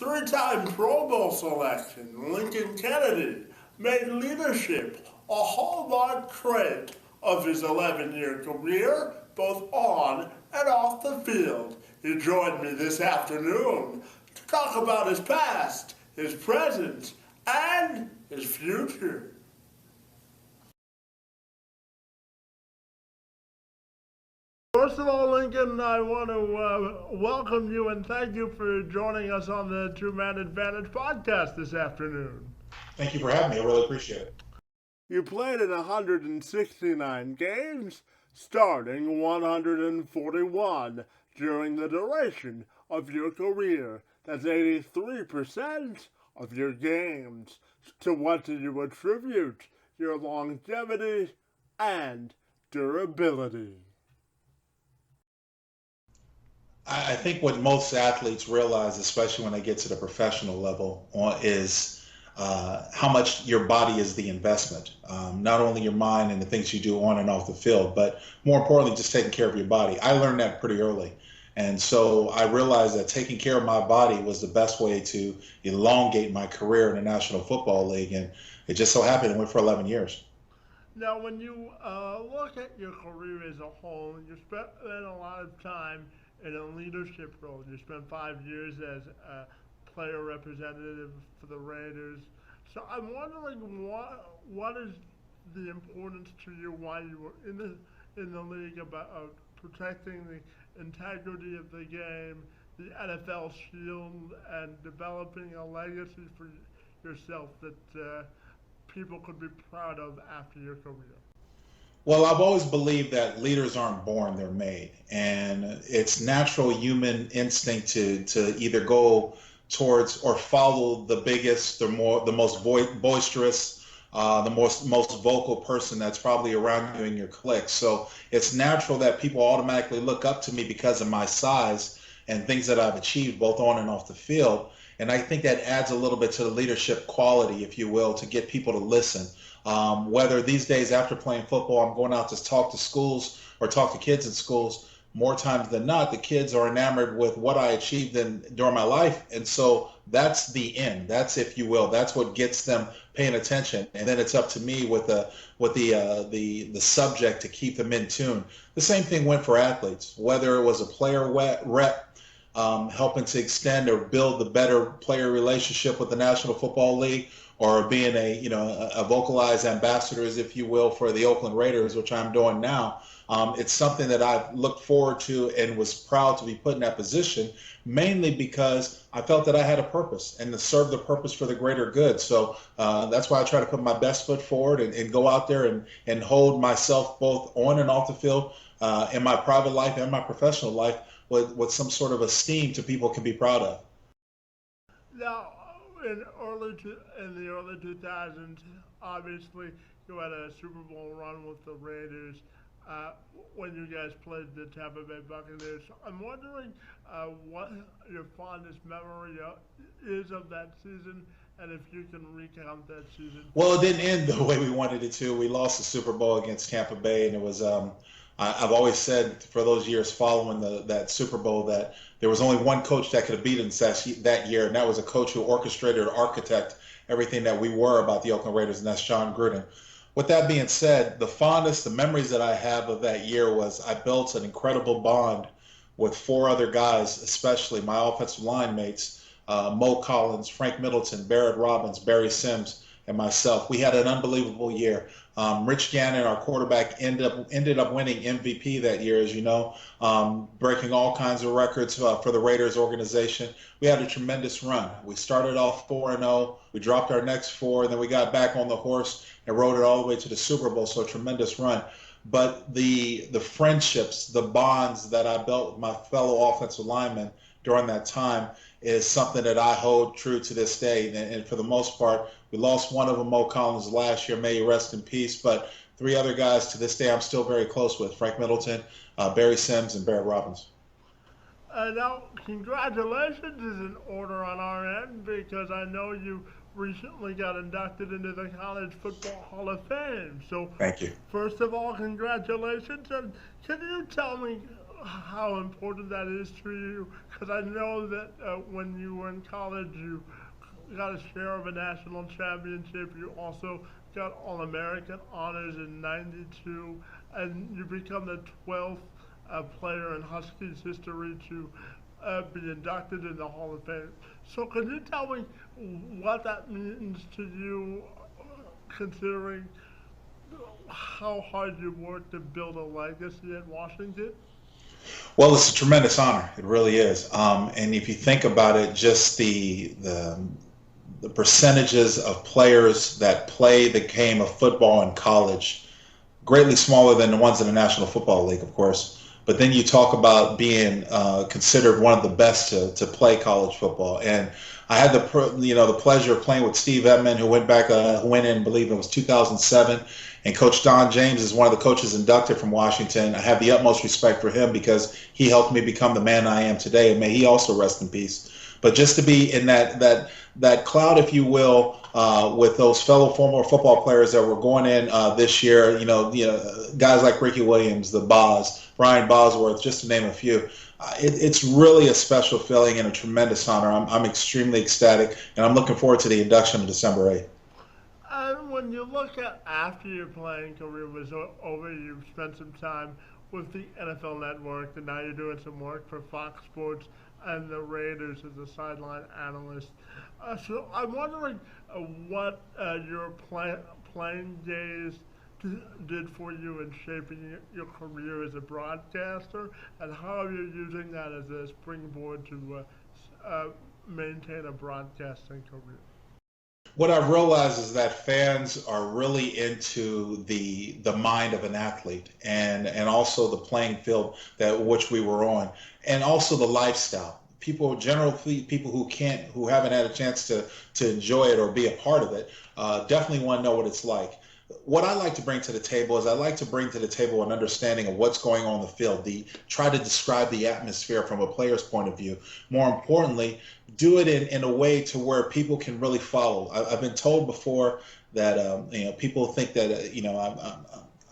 Three-time Pro Bowl selection, Lincoln Kennedy made leadership a hallmark trait of his 11-year career, both on and off the field. He joined me this afternoon to talk about his past, his present, and his future. First of all, Lincoln, I want to welcome you and thank you for joining us on the Two-Man Advantage podcast this afternoon. Thank you for having me. I really appreciate it. You played in 169 games, starting 141 during the duration of your career. That's 83% of your games. To what do you attribute your longevity and durability? I think what most athletes realize, especially when they get to the professional level, is how much your body is the investment. Not only your mind and the things you do on and off the field, but more importantly, just taking care of your body. I learned that pretty early. And so I realized that taking care of my body was the best way to elongate my career in the National Football League. And it just so happened it went for 11 years. Now, when you look at your career as a whole, you spent a lot of time in a leadership role. You spent 5 years as a player representative for the Raiders. So I'm wondering what is the importance to you while you were in the league about protecting the integrity of the game, the NFL shield, and developing a legacy for yourself that people could be proud of after your career? Well, I've always believed that leaders aren't born, they're made. And it's natural human instinct to either go towards or follow the biggest, the most boisterous, the most vocal person that's probably around you in your clique. So it's natural that people automatically look up to me because of my size and things that I've achieved both on and off the field. And I think that adds a little bit to the leadership quality, if you will, to get people to listen. Whether these days after playing football, I'm going out to talk to schools or talk to kids in schools, more times than not, the kids are enamored with what I achieved during my life. And so that's the end. That's, if you will, that's what gets them paying attention. And then it's up to me with the subject to keep them in tune. The same thing went for athletes, whether it was a player rep, helping to extend or build the better player relationship with the National Football League, or being a vocalized ambassadors, if you will, for the Oakland Raiders, which I'm doing now. It's something that I've looked forward to and was proud to be put in that position, mainly because I felt that I had a purpose and to serve the purpose for the greater good. So that's why I try to put my best foot forward and go out there and hold myself both on and off the field, in my private life and my professional life, with some sort of esteem to people can be proud of. Now, in the early 2000s, obviously you had a Super Bowl run with the Raiders when you guys played the Tampa Bay Buccaneers. I'm wondering what your fondest memory is of that season, and if you can recount that season. Well, it didn't end the way we wanted it to. We lost the Super Bowl against Tampa Bay, and it was I've always said for those years following that Super Bowl that there was only one coach that could have beaten us that year, and that was a coach who orchestrated or architect everything that we were about the Oakland Raiders, and that's John Gruden. With that being said, the memories that I have of that year was I built an incredible bond with four other guys, especially my offensive line mates, Mo Collins, Frank Middleton, Barrett Robbins, Barry Sims, and myself. We had an unbelievable year. Rich Gannon, our quarterback, ended up winning MVP that year, as you know, breaking all kinds of records for the Raiders organization. We had a tremendous run. We started off 4-0. We dropped our next four, and then we got back on the horse and rode it all the way to the Super Bowl. So a tremendous run. But the friendships, the bonds that I built with my fellow offensive linemen during that time is something that I hold true to this day. And for the most part, we lost one of them, Mo Collins, last year. May he rest in peace. But three other guys to this day I'm still very close with: Frank Middleton, Barry Sims, and Barrett Robbins. Now, congratulations is in order on our end, because I know you recently got inducted into the College Football Hall of Fame. So thank you. First of all, congratulations. And can you tell me how important that is to you? Because I know that when you were in college, you got a share of a national championship. You also got All-American honors in '92, and you become the 12th player in Huskies history to be inducted in the Hall of Fame. So can you tell me what that means to you, considering how hard you worked to build a legacy at Washington? Well, it's a tremendous honor. It really is. And if you think about it, just the percentages of players that play the game of football in college, greatly smaller than the ones in the National Football League, of course. But then you talk about being considered one of the best to play college football. And I had the pleasure of playing with Steve Edmond, who went in, I believe it was 2007. And Coach Don James is one of the coaches inducted from Washington. I have the utmost respect for him because he helped me become the man I am today, and may he also rest in peace. But just to be in that cloud, if you will, with those fellow former football players that were going in this year, guys like Ricky Williams, the Boz, Brian Bosworth, just to name a few. It's really a special feeling and a tremendous honor. I'm extremely ecstatic, and I'm looking forward to the induction on December 8th. And when you look at after your playing career was over, you spent some time with the NFL Network, and now you're doing some work for Fox Sports and the Raiders as a sideline analyst. So I'm wondering what your playing days did for you in shaping your career as a broadcaster, and how you're using that as a springboard to maintain a broadcasting career. What I've realized is that fans are really into the mind of an athlete, and also the playing field that which we were on, and also the lifestyle. People who haven't had a chance to enjoy it or be a part of it, definitely want to know what it's like. What I like to bring to the table is I like to bring to the table an understanding of what's going on in the field, try to describe the atmosphere from a player's point of view. More importantly, do it in a way to where people can really follow. I've been told before that people think that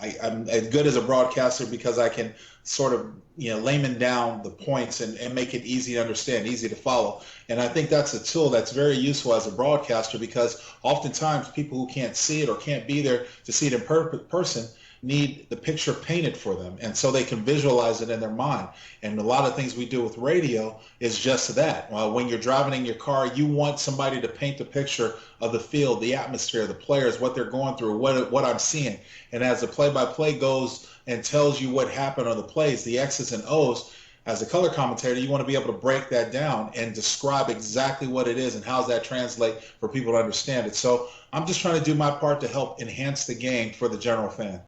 I'm as good as a broadcaster because I can sort of layman down the points and make it easy to understand, easy to follow. And I think that's a tool that's very useful as a broadcaster, because oftentimes people who can't see it or can't be there to see it in person need the picture painted for them, and so they can visualize it in their mind. And a lot of things we do with radio is just that. When you're driving in your car, you want somebody to paint the picture of the field, the atmosphere, the players, what they're going through, what I'm seeing. And as the play-by-play goes and tells you what happened on the plays, the X's and O's, as a color commentator, you want to be able to break that down and describe exactly what it is and how does that translate for people to understand it. So I'm just trying to do my part to help enhance the game for the general fan.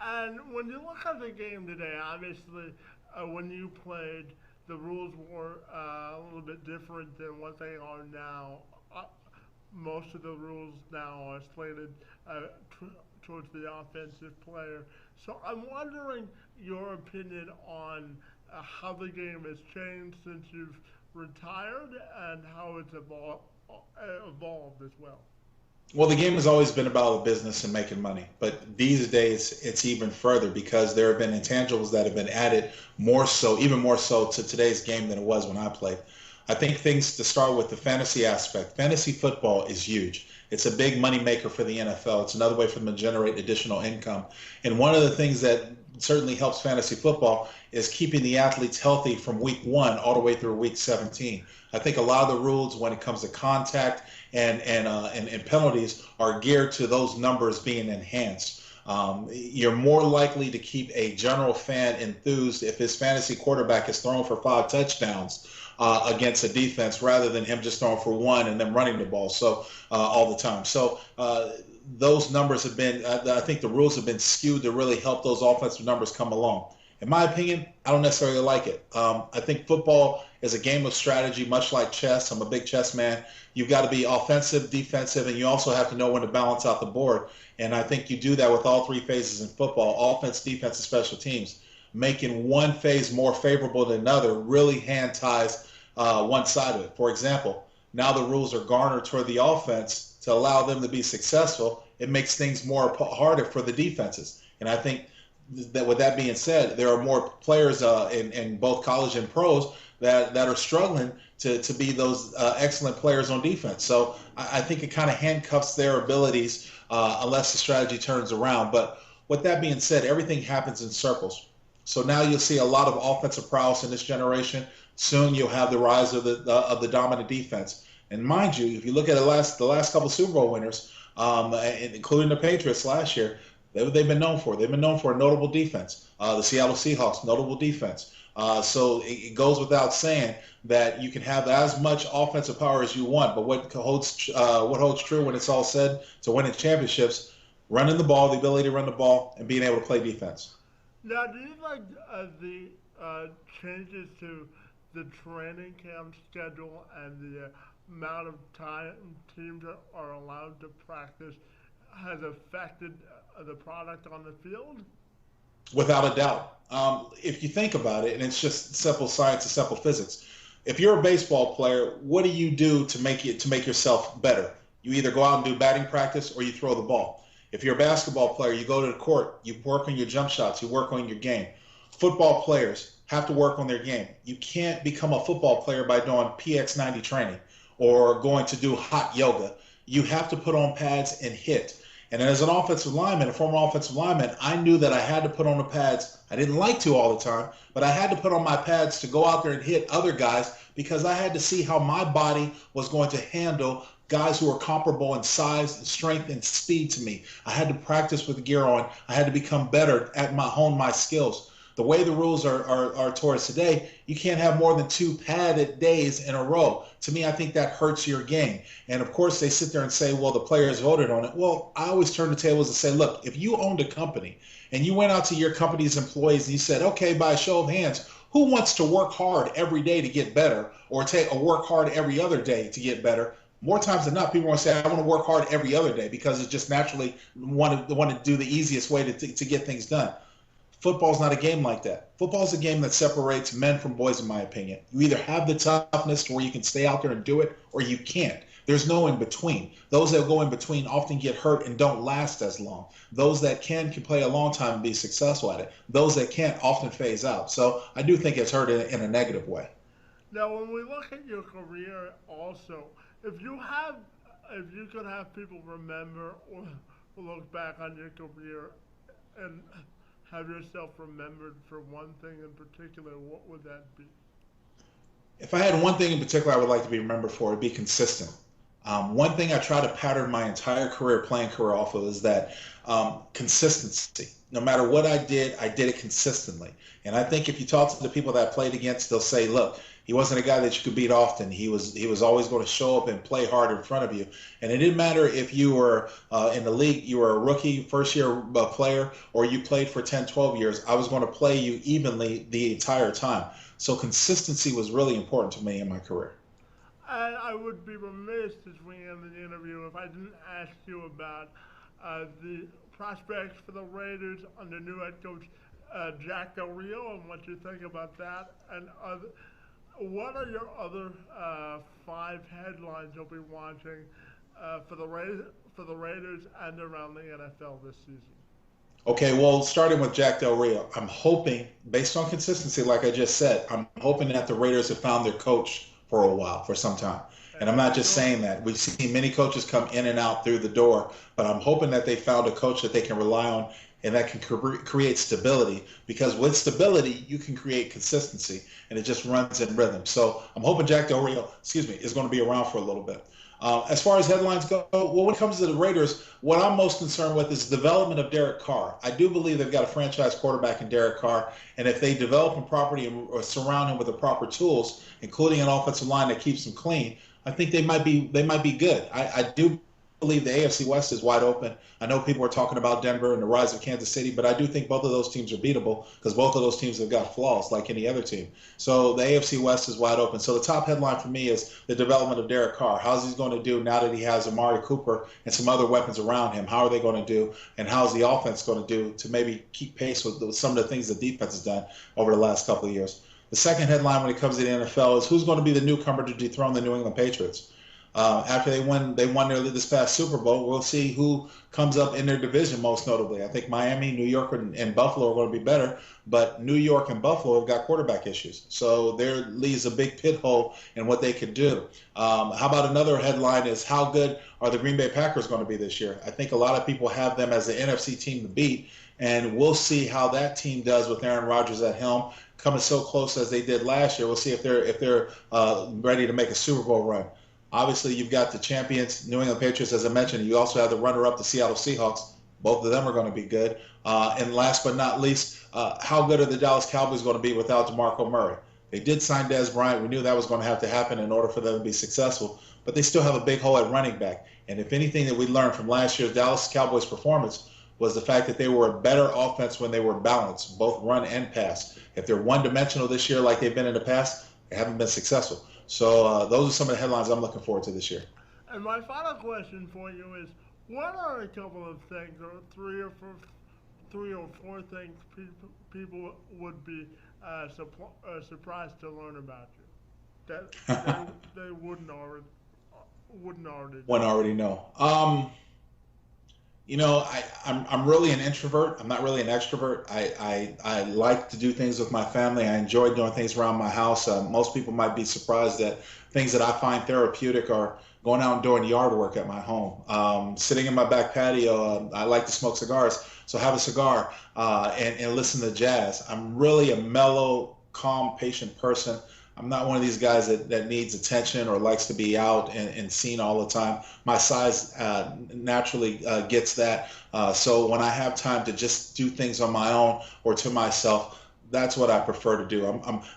And when you look at the game today, obviously, when you played, the rules were a little bit different than what they are now. Most of the rules now are slated towards the offensive player. So I'm wondering your opinion on how the game has changed since you've retired and how it's evolved as well. Well, the game has always been about the business and making money, but these days it's even further because there have been intangibles that have been added even more so to today's game than it was when I played. I think things to start with the fantasy aspect. Fantasy football is huge. It's a big money maker for the NFL. It's another way for them to generate additional income. And one of the things that certainly helps fantasy football is keeping the athletes healthy from week 1 all the way through week 17. I think a lot of the rules when it comes to contact and penalties are geared to those numbers being enhanced. You're more likely to keep a general fan enthused if his fantasy quarterback is thrown for 5 touchdowns against a defense rather than him just throwing for 1 and then running the ball all the time. So those numbers have been, I think the rules have been skewed to really help those offensive numbers come along. In my opinion, I don't necessarily like it. I think football is a game of strategy, much like chess. I'm a big chess man. You've got to be offensive, defensive, and you also have to know when to balance out the board. And I think you do that with all 3 phases in football: offense, defense, and special teams. Making one phase more favorable than another really hand ties one side of it. For example, now the rules are garnered toward the offense to allow them to be successful. It makes things more harder for the defenses. And I think with that being said, there are more players in both college and pros that are struggling to be those excellent players on defense. So I think it kind of handcuffs their abilities unless the strategy turns around. But with that being said, everything happens in circles. So now you'll see a lot of offensive prowess in this generation. Soon you'll have the rise of the dominant defense. And mind you, if you look at the last couple Super Bowl winners, including the Patriots last year, they've been known for. They've been known for a notable defense. The Seattle Seahawks, notable defense. So it goes without saying that you can have as much offensive power as you want, but what holds true when it's all said to winning championships, running the ball, the ability to run the ball, and being able to play defense. Now, do you like the changes to the training camp schedule and the amount of time teams are allowed to practice has affected the product on the field? Without a doubt. If you think about it, and it's just simple science and simple physics. If you're a baseball player, what do you do to make yourself better? You either go out and do batting practice or you throw the ball. If you're a basketball player, you go to the court, you work on your jump shots, you work on your game. Football players have to work on their game. You can't become a football player by doing PX90 training or going to do hot yoga. You have to put on pads and hit. And as an offensive lineman, a former offensive lineman, I knew that I had to put on the pads. I didn't like to all the time, but I had to put on my pads to go out there and hit other guys because I had to see how my body was going to handle guys who were comparable in size and strength and speed to me. I had to practice with gear on. I had to become better at hone my skills. The way the rules are towards today, you can't have more than 2 padded days in a row. To me, I think that hurts your game. And of course, they sit there and say, well, the players voted on it. Well, I always turn the tables and say, look, if you owned a company and you went out to your company's employees and you said, okay, by a show of hands, who wants to work hard every day to get better or work hard every other day to get better? More times than not, people want to say, I want to work hard every other day because it's just naturally want to do the easiest way to get things done. Football's not a game like that. Football's a game that separates men from boys, in my opinion. You either have the toughness to where you can stay out there and do it, or you can't. There's no in between. Those that go in between often get hurt and don't last as long. Those that can play a long time and be successful at it. Those that can't often phase out. So I do think it's hurt in a negative way. Now, when we look at your career also, if you could have people remember or look back on your career and have yourself remembered for one thing in particular, what would that be? If I had one thing in particular I would like to be remembered for, it'd be consistent. One thing I try to pattern my entire playing career off of is that consistency. No matter what I did it consistently. And I think if you talk to the people that I played against, they'll say, look, he wasn't a guy that you could beat often. He was always going to show up and play hard in front of you. And it didn't matter if you were in the league, you were a rookie, first-year player, or you played for 10, 12 years. I was going to play you evenly the entire time. So consistency was really important to me in my career. And I would be remiss as we end the interview if I didn't ask you about the prospects for the Raiders under new head coach Jack Del Rio and what you think about that. And what are your other 5 headlines you'll be watching for the Raiders and around the NFL this season? Okay, well, starting with Jack Del Rio, I'm hoping, based on consistency, like I just said, I'm hoping that the Raiders have found their coach for a while, for some time. And I'm not just saying that. We've seen many coaches come in and out through the door, but I'm hoping that they found a coach that they can rely on and that can create stability, because with stability, you can create consistency, and it just runs in rhythm. So I'm hoping Jack Del Rio, is going to be around for a little bit. As far as headlines go, well, when it comes to the Raiders, what I'm most concerned with is the development of Derek Carr. I do believe they've got a franchise quarterback in Derek Carr, and if they develop him properly or surround him with the proper tools, including an offensive line that keeps him clean, I think they might be good. I do believe the AFC West is wide open. I know people are talking about Denver and the rise of Kansas City, but I do think both of those teams are beatable because both of those teams have got flaws like any other team. So the AFC West is wide open. So the top headline for me is the development of Derek Carr. How's he going to do now that he has Amari Cooper and some other weapons around him? How are they going to do, and how's the offense going to do to maybe keep pace with some of the things the defense has done over the last couple of years? The second headline when it comes to the NFL is who's going to be the newcomer to dethrone the New England Patriots. After they won this past Super Bowl, we'll see who comes up in their division most notably. I think Miami, New York, and Buffalo are going to be better, but New York and Buffalo have got quarterback issues. So there leaves a big pit hole in what they could do. How about another headline is how good are the Green Bay Packers going to be this year? I think a lot of people have them as the NFC team to beat, and we'll see how that team does with Aaron Rodgers at helm, coming so close as they did last year. We'll see if they're ready to make a Super Bowl run. Obviously, you've got the champions, New England Patriots, as I mentioned. You also have the runner-up, the Seattle Seahawks. Both of them are going to be good. And last but not least, how good are the Dallas Cowboys going to be without DeMarco Murray? They did sign Dez Bryant. We knew that was going to have to happen in order for them to be successful. But they still have a big hole at running back. And if anything that we learned from last year's Dallas Cowboys performance was the fact that they were a better offense when they were balanced, both run and pass. If they're one-dimensional this year like they've been in the past, they haven't been successful. So those are some of the headlines I'm looking forward to this year. And my final question for you is, what are a couple of things, or three or four things people would be surprised to learn about you that they wouldn't already know? I'm really an introvert. I'm not really an extrovert. I like to do things with my family. I enjoy doing things around my house. Most people might be surprised that things that I find therapeutic are going out and doing yard work at my home. Sitting in my back patio, I like to smoke cigars, so have a cigar and listen to jazz. I'm really a mellow, calm, patient person. I'm not one of these guys that needs attention or likes to be out and seen all the time. My size naturally gets that. So when I have time to just do things on my own or to myself, that's what I prefer to do.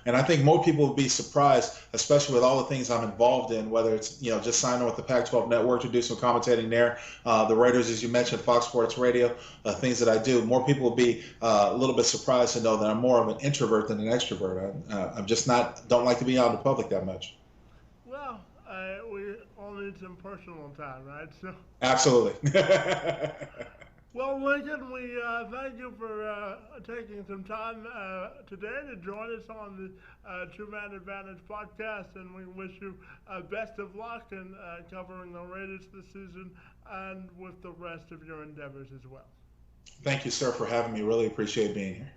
And I think more people would be surprised, especially with all the things I'm involved in, whether it's just signing with the Pac-12 Network to do some commentating there, the Raiders, as you mentioned, Fox Sports Radio, things that I do. More people will be a little bit surprised to know that I'm more of an introvert than an extrovert. I'm just don't like to be out in the public that much. Well, we all need some personal time, right? So. Absolutely. Well, Lincoln, we thank you for taking some time today to join us on the Two Man Advantage podcast, and we wish you best of luck in covering the Raiders this season and with the rest of your endeavors as well. Thank you, sir, for having me. Really appreciate being here.